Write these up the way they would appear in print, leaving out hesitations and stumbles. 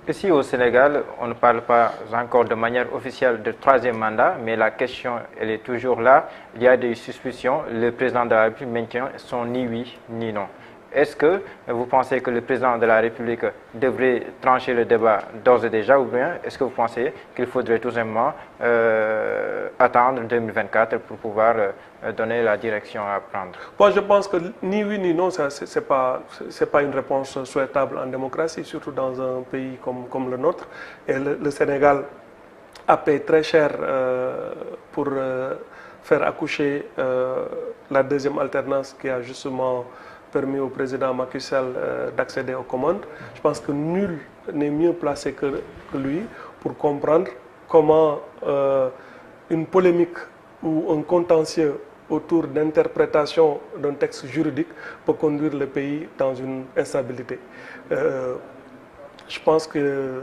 Ici au Sénégal, on ne parle pas encore de manière officielle de troisième mandat, mais la question, elle est toujours là. Il y a des suspicions. Le président de la République maintient son ni oui ni non. Est-ce que vous pensez que le président de la République devrait trancher le débat d'ores et déjà, ou bien est-ce que vous pensez qu'il faudrait tout simplement attendre 2024 pour pouvoir donner la direction à prendre? Moi, je pense que ni oui ni non, ce n'est pas une réponse souhaitable en démocratie, surtout dans un pays comme le nôtre. Et le Sénégal a payé très cher pour faire accoucher la deuxième alternance qui a justement permis au président Macky Sall d'accéder aux commandes. Je pense que nul n'est mieux placé que lui pour comprendre comment une polémique ou un contentieux autour d'interprétation d'un texte juridique peut conduire le pays dans une instabilité. Je pense que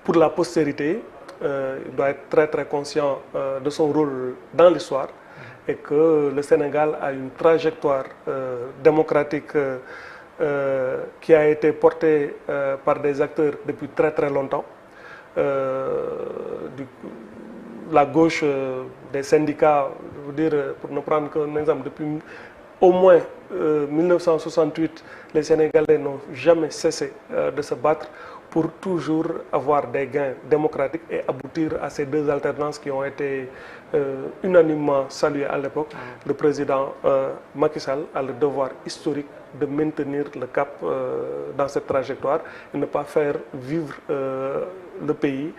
pour la postérité, il doit être très très conscient de son rôle dans l'histoire et que le Sénégal a une trajectoire démocratique qui a été portée par des acteurs depuis très très longtemps. La gauche, des syndicats, je veux dire, pour ne prendre qu'un exemple, depuis au moins 1968, les Sénégalais n'ont jamais cessé de se battre pour toujours avoir des gains démocratiques et aboutir à ces deux alternances qui ont été unanimement saluées à l'époque. Le président Macky Sall a le devoir historique de maintenir le cap dans cette trajectoire et ne pas faire vivre le pays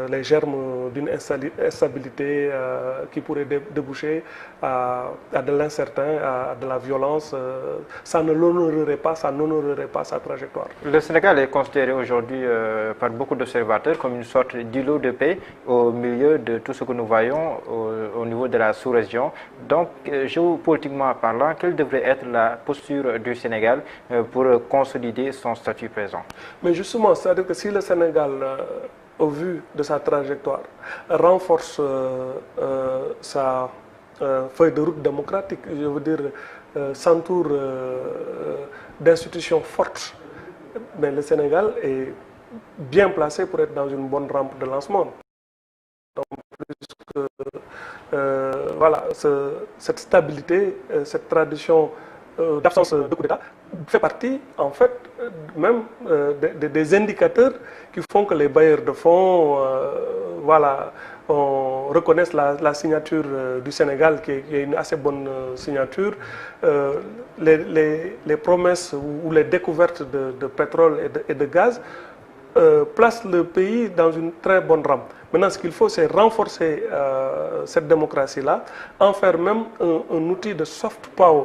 les germes d'une instabilité qui pourrait déboucher à de l'incertain, à de la violence. Ça ne l'honorerait pas, ça n'honorerait pas sa trajectoire. Le Sénégal est considéré aujourd'hui par beaucoup d'observateurs comme une sorte d'îlot de paix au milieu de tout ce que nous voyons au niveau de la sous-région. Donc, géopolitiquement parlant, quelle devrait être la posture du Sénégal pour consolider son statut présent? Mais justement, c'est-à-dire que si le Sénégal au vu de sa trajectoire, renforce sa feuille de route démocratique, je veux dire, s'entoure d'institutions fortes, mais le Sénégal est bien placé pour être dans une bonne rampe de lancement. Donc, plus que, voilà, cette stabilité, cette tradition d'absence de coup d'État fait partie, en fait, même des indicateurs qui font que les bailleurs de fonds voilà, reconnaissent la signature du Sénégal, qui est une assez bonne signature. Les promesses ou les découvertes de pétrole et de gaz placent le pays dans une très bonne rampe. Maintenant, ce qu'il faut, c'est renforcer cette démocratie-là, en faire même un outil de soft power,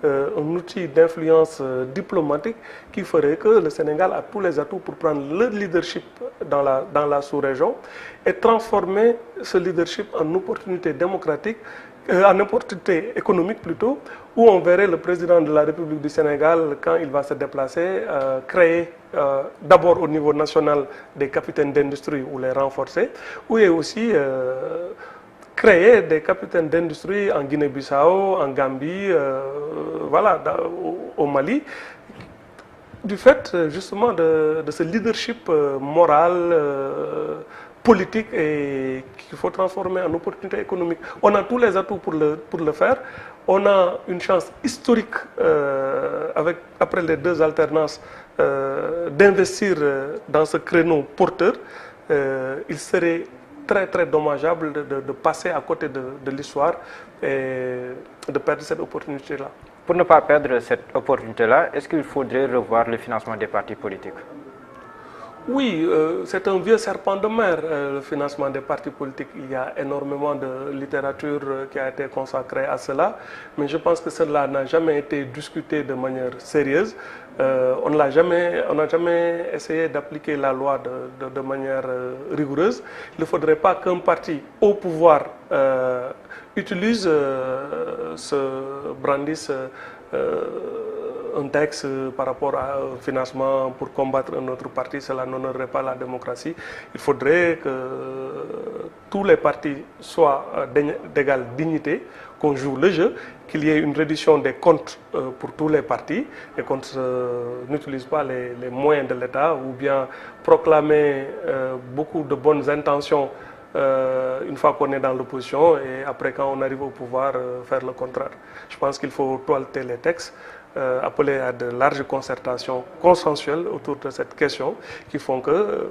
un outil d'influence diplomatique qui ferait que le Sénégal a tous les atouts pour prendre le leadership dans la sous-région et transformer ce leadership en opportunité démocratique, en opportunité économique plutôt, où on verrait le président de la République du Sénégal, quand il va se déplacer, créer d'abord au niveau national des capitaines d'industrie ou les renforcer, ou aussi créer des capitaines d'industrie en Guinée-Bissau, en Gambie, voilà, au Mali, du fait justement de ce leadership moral, politique et qu'il faut transformer en opportunité économique. On a tous les atouts pour le faire. On a une chance historique, après les deux alternances, d'investir dans ce créneau porteur. Il serait très très dommageable de passer à côté de l'histoire et de perdre cette opportunité-là. Pour ne pas perdre cette opportunité-là, est-ce qu'il faudrait revoir le financement des partis politiques? Oui, c'est un vieux serpent de mer, le financement des partis politiques. Il y a énormément de littérature qui a été consacrée à cela, mais je pense que cela n'a jamais été discuté de manière sérieuse. On n'a jamais essayé d'appliquer la loi de manière rigoureuse. Il ne faudrait pas qu'un parti au pouvoir brandisse un texte par rapport au financement pour combattre un autre parti, cela n'honorerait pas la démocratie. Il faudrait que tous les partis soient d'égale dignité, qu'on joue le jeu, qu'il y ait une reddition des comptes pour tous les partis et qu'on n'utilise pas les moyens de l'État ou bien proclamer beaucoup de bonnes intentions une fois qu'on est dans l'opposition et après quand on arrive au pouvoir faire le contraire. Je pense qu'il faut toiletter les textes, appeler à de larges concertations consensuelles autour de cette question qui font que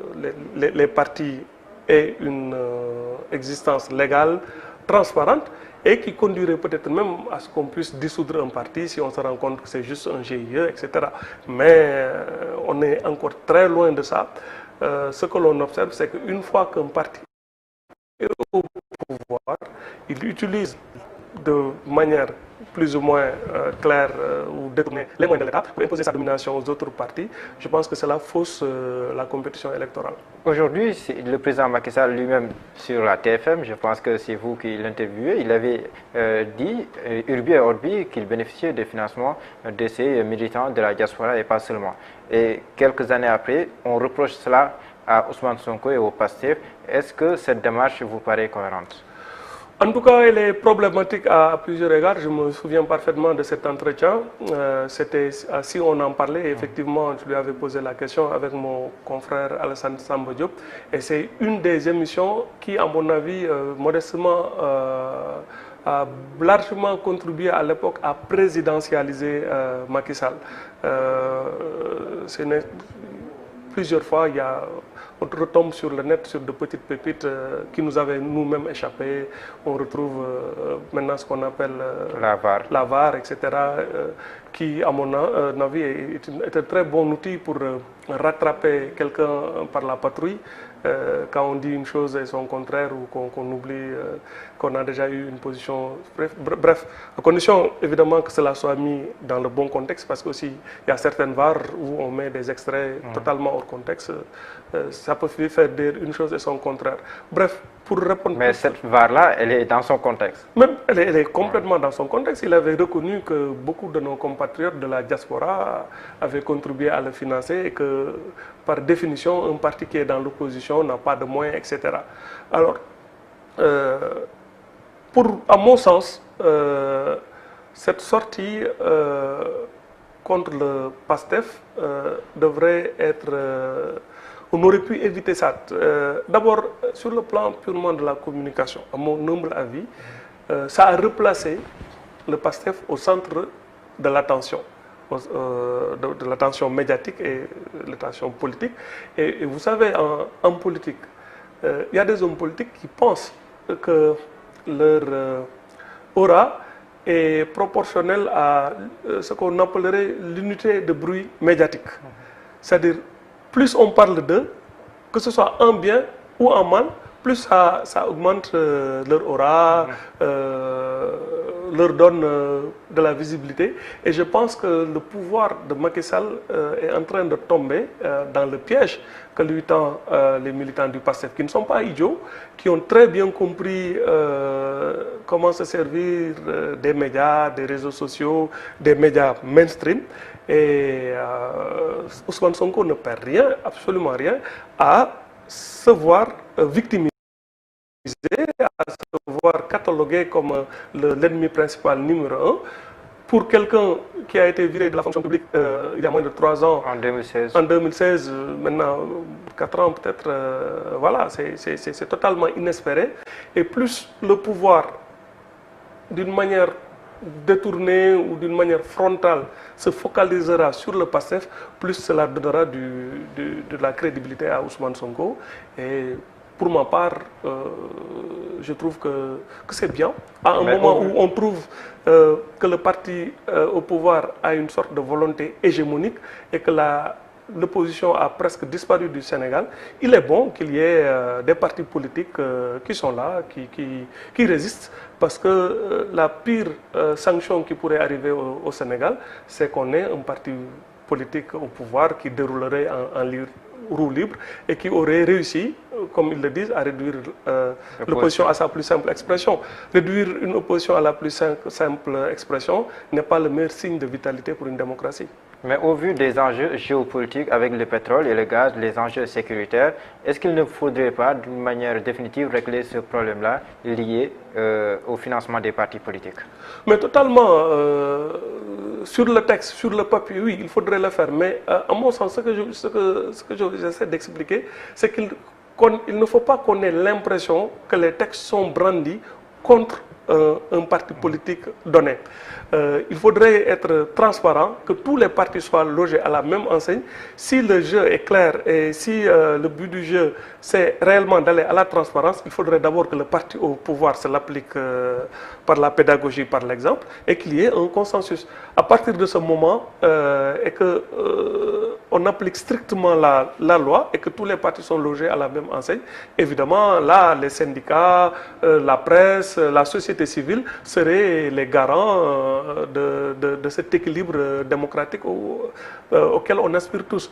les partis aient une existence légale, transparente et qui conduirait peut-être même à ce qu'on puisse dissoudre un parti si on se rend compte que c'est juste un GIE, etc. Mais on est encore très loin de ça. Ce que l'on observe, c'est qu'une fois qu'un parti est au pouvoir, il utilise de manière plus ou moins claire ou détourner les moyens de l'État pour imposer sa domination aux autres partis. Je pense que cela fausse la compétition électorale. Aujourd'hui, le président Macky Sall lui-même sur la TFM, je pense que c'est vous qui l'interviewez, il avait dit, urbi et orbi, qu'il bénéficiait des financements de ces militants de la diaspora et pas seulement. Et quelques années après, on reproche cela à Ousmane Sonko et au PASTEF. Est-ce que cette démarche vous paraît cohérente? En tout cas, elle est problématique à plusieurs égards. Je me souviens parfaitement de cet entretien. C'était si on en parlait, effectivement, je lui avais posé la question avec mon confrère Alassane Samba Diop. Et c'est une des émissions qui, à mon avis, modestement, a largement contribué à l'époque à présidentialiser Macky Sall. Plusieurs fois, on retombe sur le net sur de petites pépites qui nous avaient nous-mêmes échappé. On retrouve maintenant ce qu'on appelle la VAR, etc., qui, à mon avis, est un très bon outil pour rattraper quelqu'un par la patrouille. Quand on dit une chose et son contraire ou qu'on oublie qu'on a déjà eu une position. Bref, à condition évidemment que cela soit mis dans le bon contexte, parce qu'aussi il y a certaines VAR où on met des extraits totalement hors contexte. Ça peut faire dire une chose et son contraire. Bref, pour répondre... Mais cette VAR-là, elle est dans son contexte. Même, elle est complètement dans son contexte. Il avait reconnu que beaucoup de nos compatriotes de la diaspora avaient contribué à le financer et que, par définition, un parti qui est dans l'opposition n'a pas de moyens, etc. Alors, à mon sens, cette sortie contre le PASTEF devrait être... on aurait pu éviter ça. D'abord, sur le plan purement de la communication, à mon humble avis, ça a replacé le PASTEF au centre de l'attention, de l'attention médiatique et de l'attention politique. Et vous savez, en politique, il y a des hommes politiques qui pensent que leur aura est proportionnelle à ce qu'on appellerait l'unité de bruit médiatique. C'est-à-dire, plus on parle d'eux, que ce soit en bien ou en mal, plus ça augmente leur aura, leur donne de la visibilité. Et je pense que le pouvoir de Macky Sall est en train de tomber dans le piège que lui tendent les militants du PASTEF, qui ne sont pas idiots, qui ont très bien compris comment se servir des médias, des réseaux sociaux, des médias mainstream. Et Ousmane Sonko ne perd rien, absolument rien, à se voir victimisé, à se voir catalogué comme l'ennemi principal numéro 1. Pour quelqu'un qui a été viré de la fonction publique il y a moins de 3 ans, en 2016, en 2016 maintenant 4 ans peut-être, voilà, c'est totalement inespéré. Et plus le pouvoir, d'une manière détournée ou d'une manière frontale, se focalisera sur le PASTEF, plus cela donnera de la crédibilité à Ousmane Sonko. Et pour ma part, je trouve que c'est bien. À un moment où on trouve que le parti au pouvoir a une sorte de volonté hégémonique et que l'opposition a presque disparu du Sénégal, il est bon qu'il y ait des partis politiques qui sont là, qui résistent, parce que la pire sanction qui pourrait arriver au Sénégal, c'est qu'on ait un parti politique au pouvoir qui déroulerait roue libre et qui aurait réussi, comme ils le disent, à réduire l'opposition à sa plus simple expression. Réduire une opposition à la plus simple expression n'est pas le meilleur signe de vitalité pour une démocratie. Mais au vu des enjeux géopolitiques avec le pétrole et le gaz, les enjeux sécuritaires, est-ce qu'il ne faudrait pas, d'une manière définitive, régler ce problème-là lié au financement des partis politiques? Mais totalement, sur le texte, sur le papier, oui, il faudrait le faire. Mais à mon sens, ce que j'essaie d'expliquer, c'est qu'il ne faut pas qu'on ait l'impression que les textes sont brandis contre un parti politique donné. Il faudrait être transparent, que tous les partis soient logés à la même enseigne. Si le jeu est clair et si le but du jeu c'est réellement d'aller à la transparence, il faudrait d'abord que le parti au pouvoir se l'applique par la pédagogie, par l'exemple, et qu'il y ait un consensus. À partir de ce moment, et que on applique strictement la loi et que tous les partis sont logés à la même enseigne, évidemment, là, les syndicats, la presse, la société civile seraient les garants de cet équilibre démocratique auquel on aspire tous.